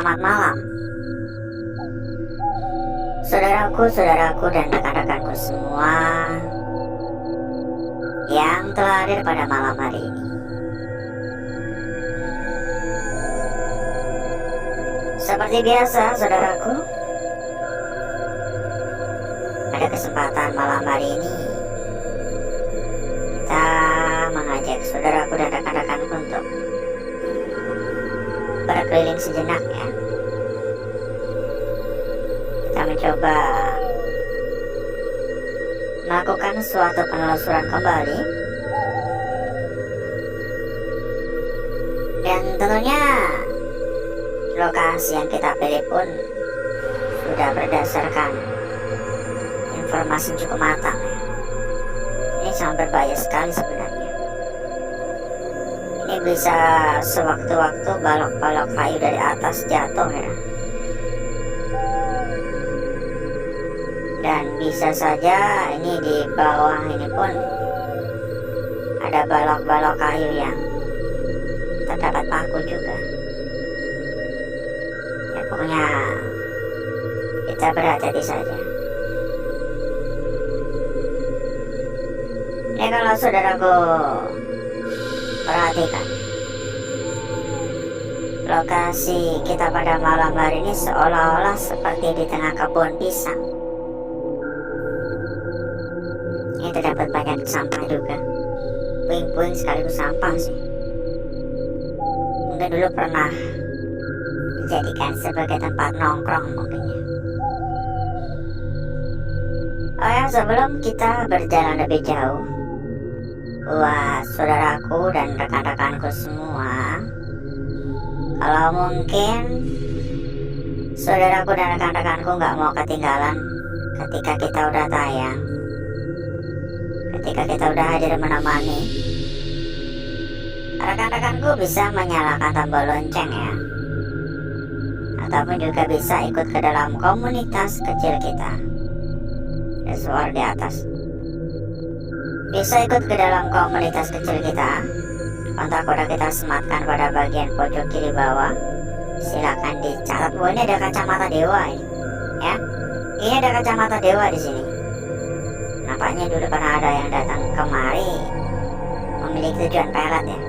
Selamat malam, saudaraku, dan rekan-rekanku semua yang telah hadir pada malam hari ini. Seperti biasa, saudaraku, pada kesempatan malam hari ini kita mengajak saudaraku dan rekan-rekanku untuk berkeliling sejenak ya. Kita mencoba melakukan suatu penelusuran kembali, dan tentunya lokasi yang kita pilih pun sudah berdasarkan informasi cukup matang ya. Ini sangat berbahaya sekali sebenarnya. Ini bisa sewaktu-waktu balok-balok kayu dari atas jatuh ya. Dan bisa saja ini di bawah ini pun ada balok-balok kayu yang terdapat paku juga. Ya pokoknya kita berhati-hati saja. Ya kalau saudaraku perhatikan, lokasi kita pada malam hari ini seolah-olah seperti di tengah kebun pisang. Ini terdapat banyak sampah juga, puing-puing sekaligus sampah sih. Mungkin dulu pernah dijadikan sebagai tempat nongkrong mungkin ya. Oh ya, sebelum kita berjalan lebih jauh, buat saudaraku dan rekan-rekanku semua, kalau mungkin saudaraku dan rekan-rekanku nggak mau ketinggalan ketika kita udah tayang, ketika kita udah hadir menemani, rekan-rekanku bisa menyalakan tombol lonceng ya, ataupun juga bisa ikut ke dalam komunitas kecil kita. Ada suara di atas. Bisa ikut ke dalam komunitas kecil kita. Kontak udah kita sematkan pada bagian pojok kiri bawah. Silakan dicatat. Oh, ini ada kacamata dewa ini, ya. Ini ada kacamata dewa di sini. Nampaknya dulu pernah ada yang datang kemari memiliki tujuan pelet ya.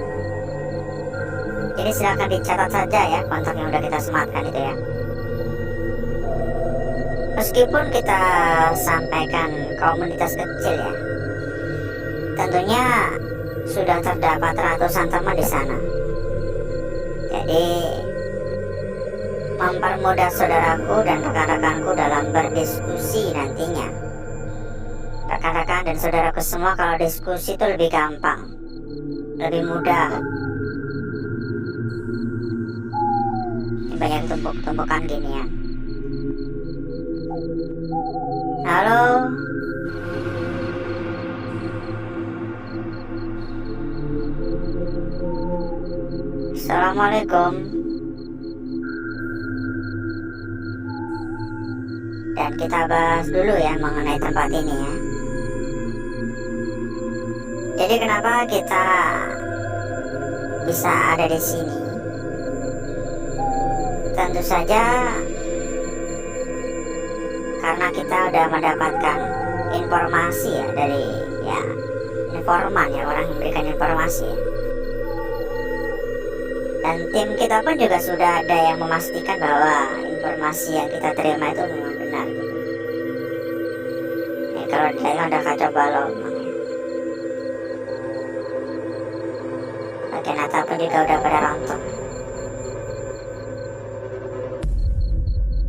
Jadi silakan dicatat saja ya kontak yang udah kita sematkan itu ya. Meskipun kita sampaikan komunitas kecil ya, tentunya sudah terdapat ratusan teman di sana. Jadi mempermudah saudaraku dan rekan-rekanku dalam berdiskusi nantinya. Rekan-rekan dan saudaraku semua, kalau diskusi itu lebih gampang, lebih mudah. Ini banyak tumpuk-tumpukan gini ya. Halo. Assalamualaikum. Dan kita bahas dulu ya mengenai tempat ini ya. Jadi kenapa kita bisa ada di sini? Tentu saja karena kita udah mendapatkan informasi ya dari ya informan ya, orang yang memberikan informasi ya. Dan tim kita pun juga sudah ada yang memastikan bahwa informasi yang kita terima itu memang benar gitu. Ini kalau dilihat ada kacau balau memang ya. Bagian atap pun juga udah pada rontok.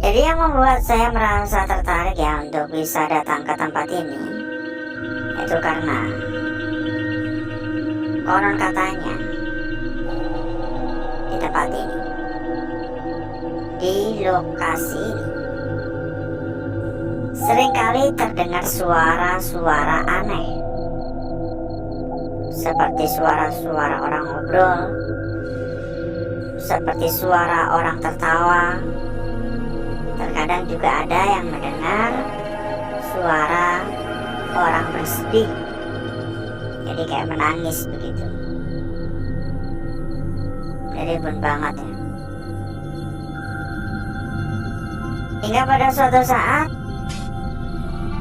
Jadi yang membuat saya merasa tertarik ya untuk bisa datang ke tempat ini, itu karena konon katanya di tempat ini, di lokasi ini, seringkali terdengar suara-suara aneh, seperti suara-suara orang ngobrol, seperti suara orang tertawa. Terkadang juga ada yang mendengar suara orang bersedih, jadi kayak menangis begitu. Jadi pun banget ya. Hingga pada suatu saat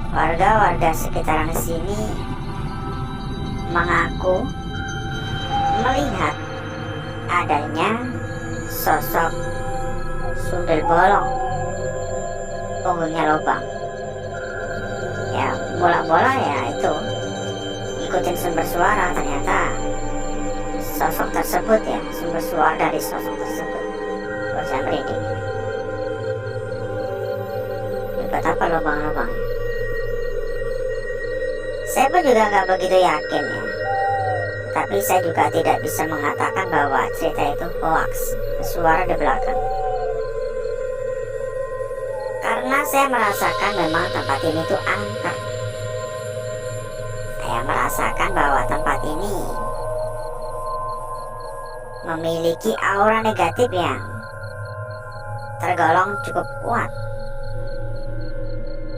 warga-warga sekitaran sini mengaku melihat adanya sosok sundel bolong, punggungnya lubang. Ya mula-mula ya itu ikutin sumber suara, ternyata sosok tersebut ya, sumber suara dari sosok tersebut saya merinding. Buat apa lubang-lubang? Saya pun juga nggak begitu yakin ya, tapi saya juga tidak bisa mengatakan bahwa cerita itu hoax, suara di belakang. Karena saya merasakan memang tempat ini tuh angker. Saya merasakan bahwa tempat ini memiliki aura negatif yang tergolong cukup kuat.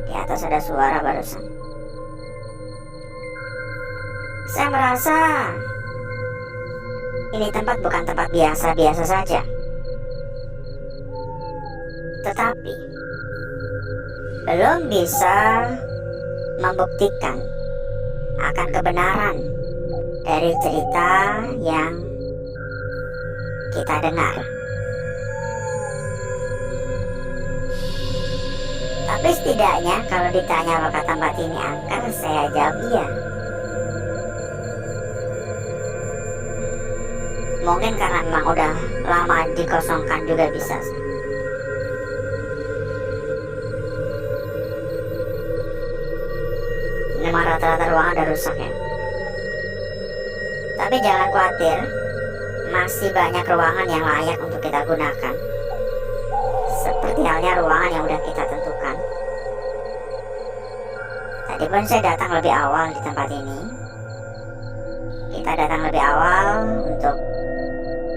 Di atas ada suara barusan. Saya merasa ini tempat bukan tempat biasa-biasa saja. Tetapi belum bisa membuktikan akan kebenaran dari cerita yang kita dengar. Tapi setidaknya kalau ditanya apakah tempat ini angker, saya jawab iya. Mungkin karena memang udah lama dikosongkan juga bisa. Memang rata-rata ruangan udah rusak ya. Tapi jangan khawatir, masih banyak ruangan yang layak untuk kita gunakan. Seperti halnya ruangan yang udah kita tentukan. Tadi pun saya datang lebih awal di tempat ini. Kita datang lebih awal untuk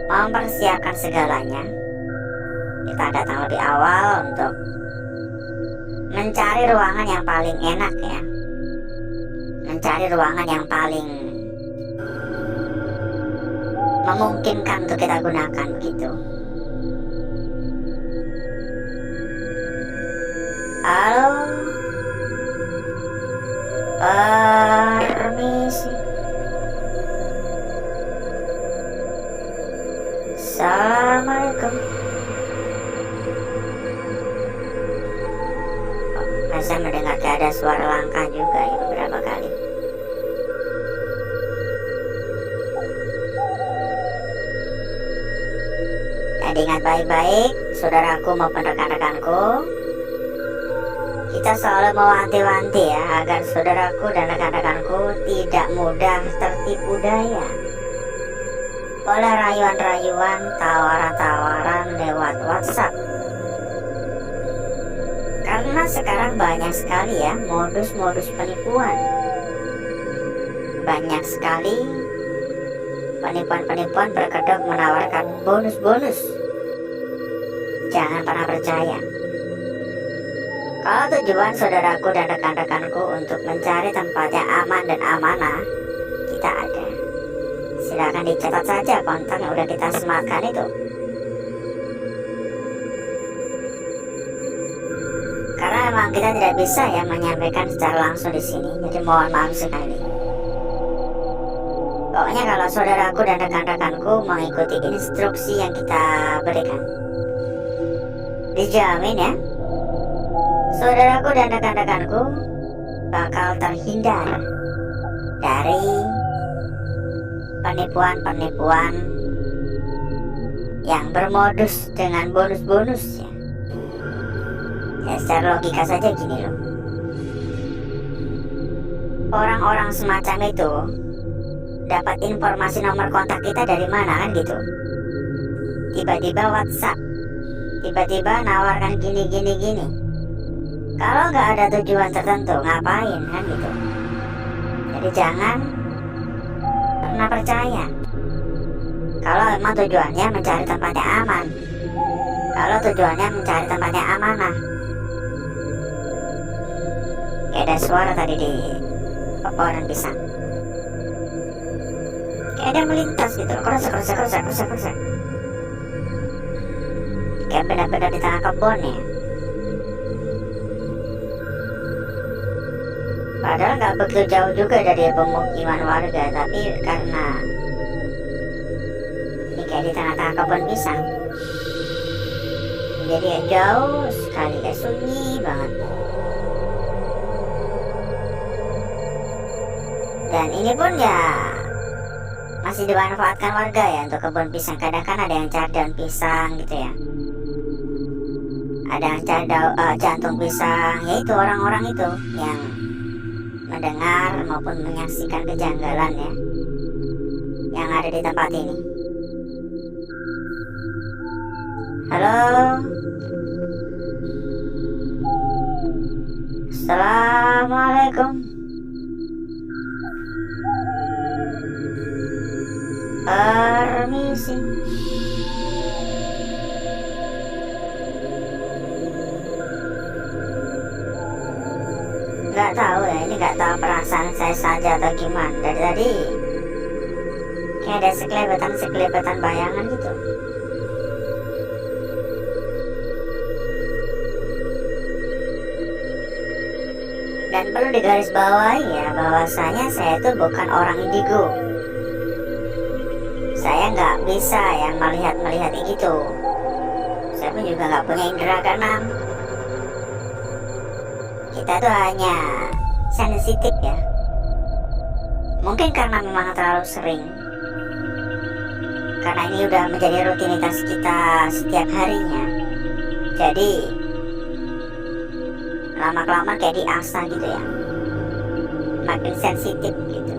mempersiapkan segalanya. Kita datang lebih awal untuk mencari ruangan yang paling enak ya, mencari ruangan yang paling memungkinkan untuk kita gunakan begitu. Halo, permisi. Assalamualaikum. Saya mendengar ada suara langkah juga ya beberapa kali. Jadi ingat baik-baik, saudaraku maupun rekan-rekanku, kita selalu mewanti-wanti ya agar saudaraku dan rekan-rekanku tidak mudah tertipu daya oleh rayuan-rayuan, tawaran-tawaran lewat WhatsApp. Karena sekarang banyak sekali ya modus-modus penipuan. Banyak sekali penipuan-penipuan berkedok menawarkan bonus-bonus. Jangan pernah percaya. Kalau tujuan saudaraku dan rekan-rekanku untuk mencari tempat yang aman dan amanah, kita ada. Silakan dicatat saja kontak yang udah kita sematkan itu. Karena memang kita tidak bisa ya menyampaikan secara langsung di sini, jadi mohon maaf sekali. Pokoknya kalau saudaraku dan rekan-rekanku mengikuti instruksi yang kita berikan, dijamin ya, saudaraku dan rekan-rekanku bakal terhindar dari penipuan-penipuan yang bermodus dengan bonus-bonus ya. Ya secara logika saja gini loh, orang-orang semacam itu dapat informasi nomor kontak kita dari mana kan gitu. Tiba-tiba WhatsApp, tiba-tiba nawarkan gini. Kalau nggak ada tujuan tertentu ngapain kan gitu. Jadi jangan pernah percaya. Kalau memang tujuannya mencari tempat yang aman, kalau tujuannya mencari tempat yang amanah. Kayak ada suara tadi di pepohonan pisang, kayak ada melintas gitu, kerusak. Kayak benar-benar di tengah kebun ya. Padahal nggak begitu jauh juga dari pemukiman warga, tapi karena ini kayak di tengah-tengah kebun pisang, jadi ya jauh sekali, kayak sunyi banget. Dan ini pun ya masih dimanfaatkan warga ya untuk kebun pisang. Kadang kan ada yang cari daun pisang gitu ya, ada yang cari jantung pisang, yaitu orang-orang itu yang mendengar maupun menyaksikan kejanggalan ya yang ada di tempat ini. Halo, assalamualaikum. Permisi. Nggak tahu ya, ini nggak tahu perasaan saya saja atau gimana. Dari tadi kayak ada sekelebetan bayangan gitu. Dan perlu digarisbawahi ya, bahwasanya saya itu bukan orang indigo. Saya nggak bisa yang melihat gitu. Saya pun juga nggak punya indera keenam. Kita tuh hanya sensitif ya. Mungkin karena memang terlalu sering. Karena ini udah menjadi rutinitas kita setiap harinya. Jadi lama-kelamaan kayak diasah gitu ya. Makin sensitif gitu.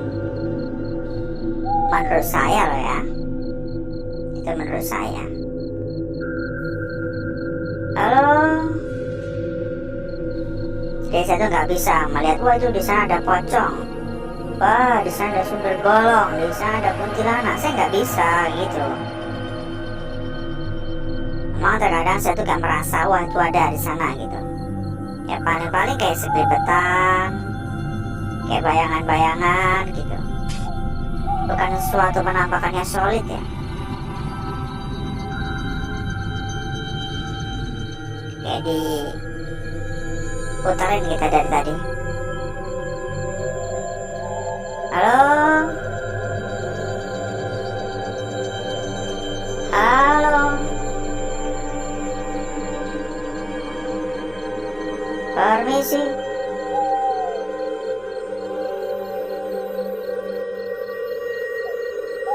Menurut saya loh ya. Itu menurut saya. Halo. Jadi saya tuh nggak bisa melihat, wah itu di sana ada pocong, wah di sana ada sumber bolong, di sana ada kuntilanak. Saya nggak bisa gitu. Memang terkadang saya tuh gak merasa wah itu ada di sana gitu. Ya paling-paling kayak sekelebetan, kayak bayangan-bayangan gitu. Bukan sesuatu penampakannya solid ya. Kayak di putarin kita dari tadi. Halo, halo, permisi.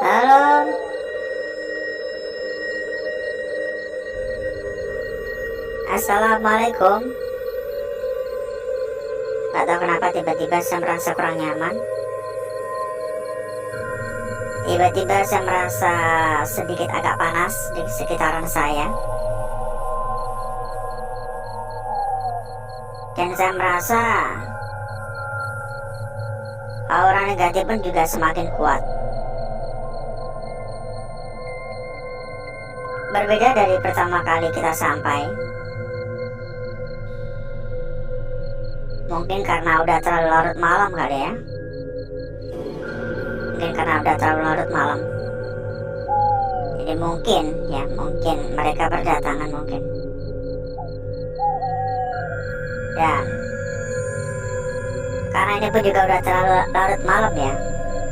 Halo, assalamualaikum. Gak tahu kenapa tiba-tiba saya merasa kurang nyaman. Tiba-tiba saya merasa sedikit agak panas di sekitaran saya. Dan saya merasa aura negatif pun juga semakin kuat. Berbeda dari pertama kali kita sampai. Mungkin karena udah terlalu larut malam kali ya. Jadi mungkin mereka berdatangan mungkin. Dan karena ini pun juga udah terlalu larut malam ya.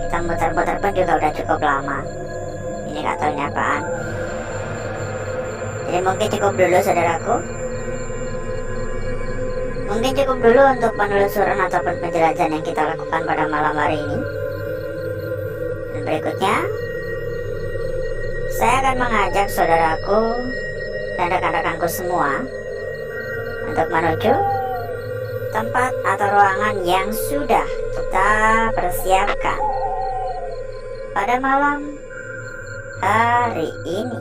Kita muter-muter pun juga udah cukup lama. Ini gak tahu ini apaan. Jadi mungkin cukup dulu saudaraku. Mungkin cukup dulu untuk penelusuran ataupun penjelajahan yang kita lakukan pada malam hari ini. Dan berikutnya, saya akan mengajak saudaraku dan rekan-rekanku semua untuk menuju tempat atau ruangan yang sudah kita persiapkan pada malam hari ini.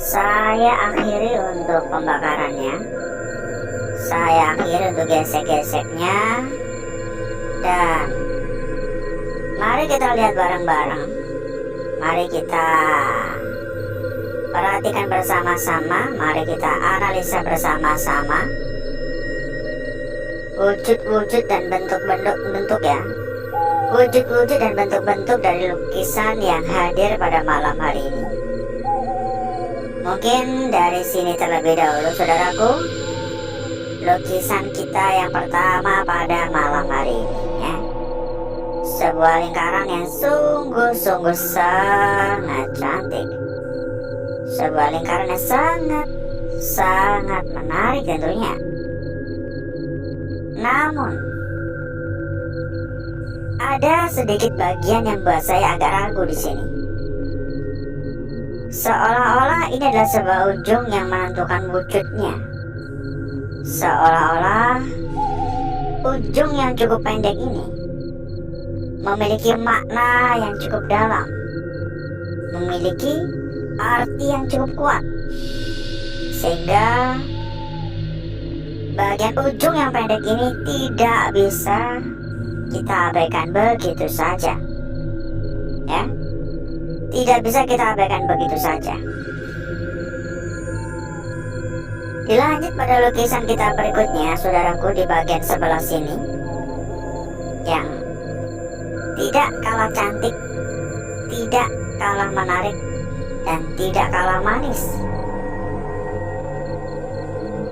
Saya akhiri untuk pembakarannya. Saya akhiri untuk gesek-geseknya. Dan mari kita lihat bareng-bareng. Mari kita perhatikan bersama-sama. Mari kita analisa bersama-sama wujud-wujud dan bentuk-bentuk ya. Wujud-wujud dan bentuk-bentuk dari lukisan yang hadir pada malam hari ini. Mungkin dari sini terlebih dahulu, saudaraku. Lukisan kita yang pertama pada malam hari ini ya. Sebuah lingkaran yang sungguh-sungguh sangat cantik. Sebuah lingkaran yang sangat menarik tentunya. Namun ada sedikit bagian yang buat saya agak ragu di sini. Seolah-olah ini adalah sebuah ujung yang menentukan wujudnya. Seolah-olah ujung yang cukup pendek ini memiliki makna yang cukup dalam, memiliki arti yang cukup kuat, sehingga bagian ujung yang pendek ini tidak bisa kita abaikan begitu saja ya. Tidak bisa kita abaikan begitu saja. Dilanjut pada lukisan kita berikutnya, saudaraku, di bagian sebelah sini, yang tidak kalah cantik, tidak kalah menarik, dan tidak kalah manis.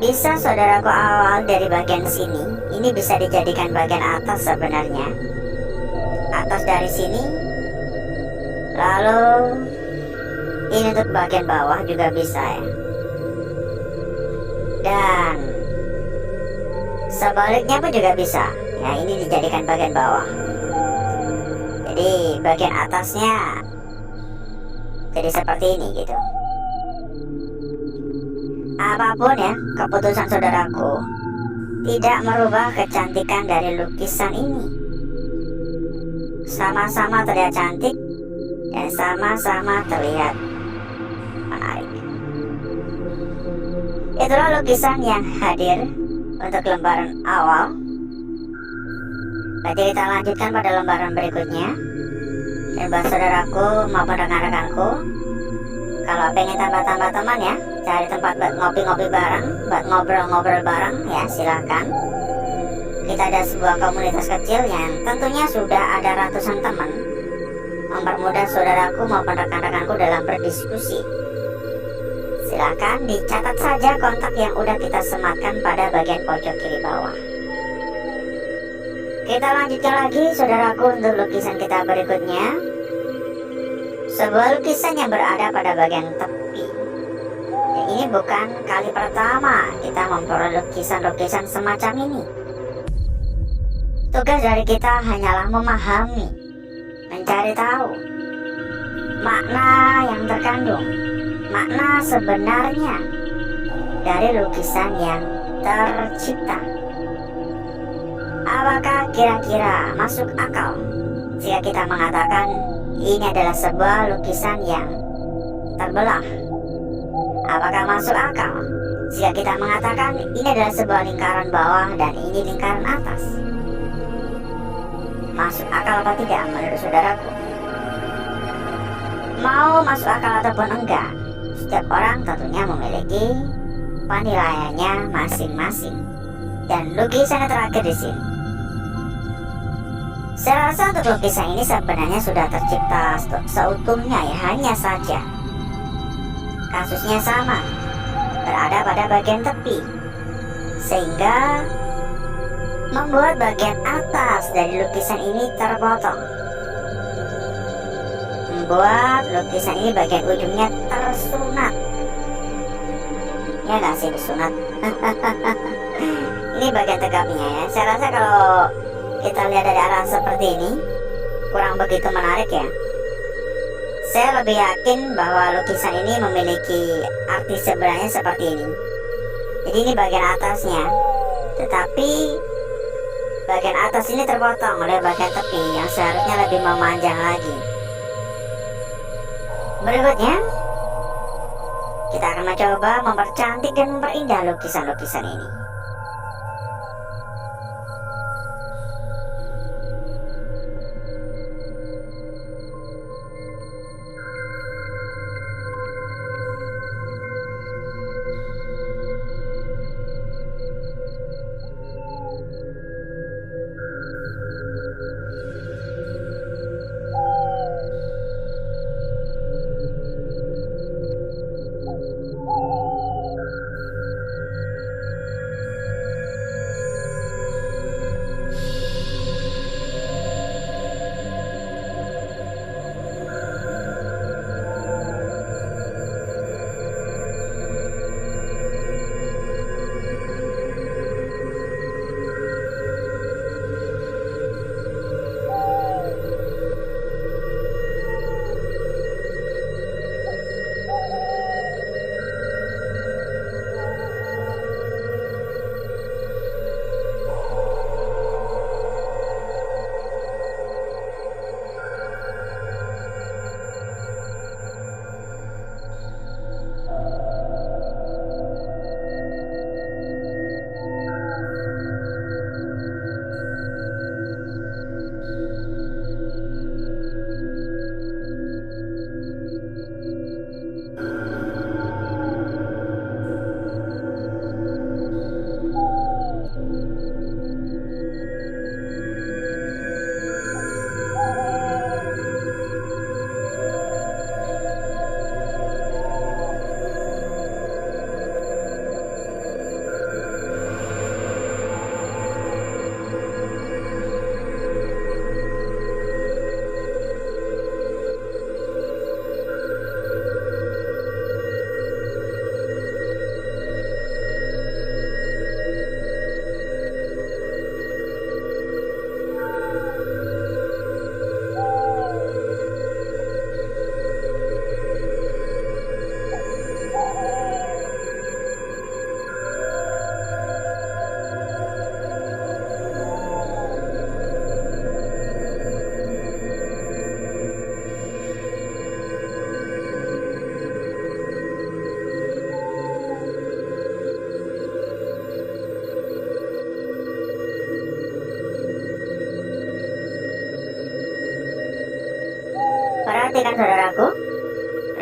Bisa saudaraku awal dari bagian sini, ini bisa dijadikan bagian atas sebenarnya. Atas dari sini, lalu ini untuk bagian bawah juga bisa ya. Dan sebaliknya pun juga bisa. Ya, ini dijadikan bagian bawah. Jadi bagian atasnya jadi seperti ini gitu. Apapun ya keputusan saudaraku, tidak merubah kecantikan dari lukisan ini. Sama-sama terlihat cantik dan sama-sama terlihat menarik. Itulah lukisan yang hadir untuk lembaran awal. Berarti kita lanjutkan pada lembaran berikutnya. Dan buat saudaraku maupun rekan-rekanku, kalau pengen tambah-tambah teman ya, cari tempat buat ngopi-ngopi bareng, buat ngobrol-ngobrol bareng ya silahkan. Kita ada sebuah komunitas kecil yang tentunya sudah ada ratusan teman, mempermudah saudaraku maupun rekan-rekanku dalam berdiskusi. Silahkan dicatat saja kontak yang udah kita sematkan pada bagian pojok kiri bawah. Kita lanjutkan lagi saudaraku untuk lukisan kita berikutnya. Sebuah lukisan yang berada pada bagian tepi. Dan ini bukan kali pertama kita memperoleh lukisan-lukisan semacam ini. Tugas dari kita hanyalah memahami, mencari tahu makna yang terkandung, makna sebenarnya dari lukisan yang tercipta. Apakah kira-kira masuk akal jika kita mengatakan ini adalah sebuah lukisan yang terbelah? Apakah masuk akal jika kita mengatakan ini adalah sebuah lingkaran bawah dan ini lingkaran atas? Masuk akal atau tidak menurut saudaraku? Mau masuk akal ataupun enggak, setiap orang tentunya memiliki penilaiannya masing-masing. Dan lukisan yang terakhir di sini, saya rasa untuk lukisan ini sebenarnya sudah tercipta seutuhnya ya, hanya saja kasusnya sama, berada pada bagian tepi, sehingga membuat bagian atas dari lukisan ini terpotong, membuat lukisan ini bagian ujungnya tersunat. Ya nggak sih disunat? Ini bagian tegapnya ya. Saya rasa kalau kita lihat dari arah seperti ini kurang begitu menarik ya. Saya lebih yakin bahwa lukisan ini memiliki arti sebenarnya seperti ini. Jadi ini bagian atasnya, tetapi bagian atas ini terpotong oleh bagian tepi yang seharusnya lebih memanjang lagi. Berikutnya kita akan mencoba mempercantik dan memperindah lukisan-lukisan ini.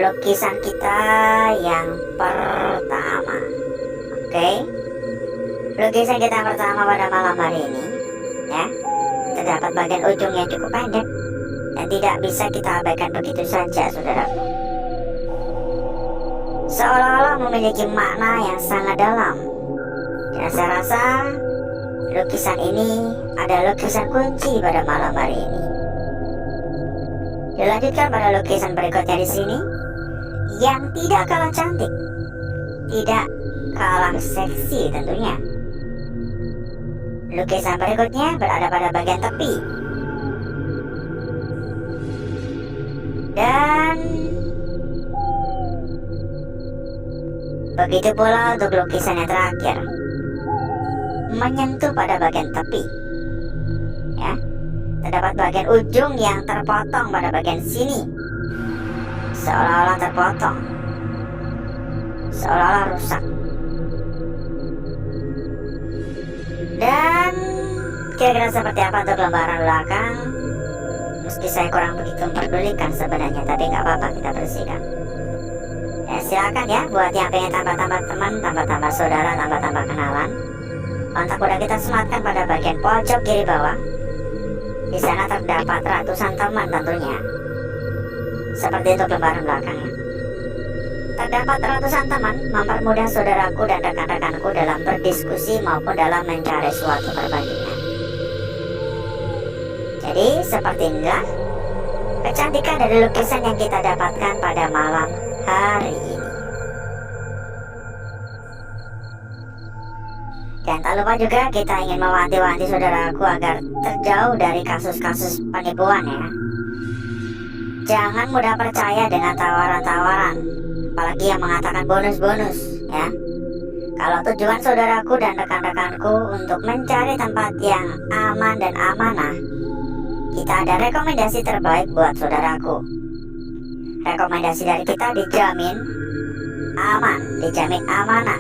lukisan kita yang pertama. Oke, lukisan kita pertama pada malam hari ini ya, terdapat bagian ujung yang cukup pendek dan tidak bisa kita abaikan begitu saja, saudaraku. Seolah-olah memiliki makna yang sangat dalam. Dan saya rasa lukisan ini adalah lukisan kunci pada malam hari ini. Dilanjutkan pada lukisan berikutnya di sini, yang tidak kalah cantik, tidak kalah seksi tentunya. Lukisan berikutnya berada pada bagian tepi. Dan begitu pula untuk lukisan yang terakhir, menyentuh pada bagian tepi ya. Terdapat bagian ujung yang terpotong pada bagian sini, seolah-olah terpotong, seolah-olah rusak. Dan kira-kira seperti apa untuk lembaran belakang? Meski saya kurang begitu memperdulikan sebenarnya, tapi nggak apa-apa, kita bersihkan. Ya silakan ya, buat yang pengen tambah-tambah teman, tambah-tambah saudara, tambah-tambah kenalan, kontak udah kita sematkan pada bagian pojok kiri bawah. Di sana terdapat ratusan teman tentunya. Seperti untuk lembaran belakangnya. Terdapat ratusan teman mempermudah saudaraku dan rekan-rekanku dalam berdiskusi maupun dalam mencari suatu perbandingan. Jadi seperti inilah kecantikan dari lukisan yang kita dapatkan pada malam hari ini. Dan tak lupa juga kita ingin mewanti-wanti saudaraku agar terjauh dari kasus-kasus penipuan ya. Jangan mudah percaya dengan tawaran-tawaran, apalagi yang mengatakan bonus-bonus ya. Kalau tujuan saudaraku dan rekan-rekanku untuk mencari tempat yang aman dan amanah, kita ada rekomendasi terbaik buat saudaraku. Rekomendasi dari kita dijamin aman, dijamin amanah.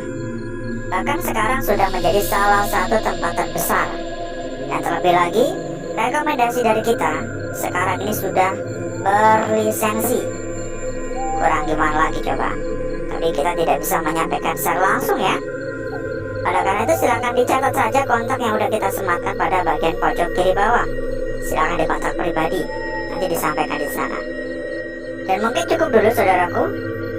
Bahkan sekarang sudah menjadi salah satu tempat terbesar. Dan terlebih lagi, rekomendasi dari kita sekarang ini sudah berlisensi. Kurang gimana lagi coba? Tapi kita tidak bisa menyampaikan secara langsung ya. Oleh karena itu silakan dicatat saja kontak yang udah kita sematkan pada bagian pojok kiri bawah. Silakan dikontak pribadi, nanti disampaikan di sana. Dan mungkin cukup dulu saudaraku.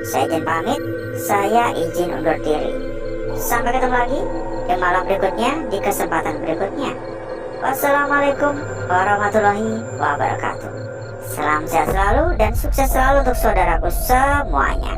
Saya izin pamit, saya izin undur diri. Sampai ketemu lagi di malam berikutnya, di kesempatan berikutnya. Wassalamualaikum warahmatullahi wabarakatuh. Salam sehat selalu dan sukses selalu untuk saudaraku semuanya.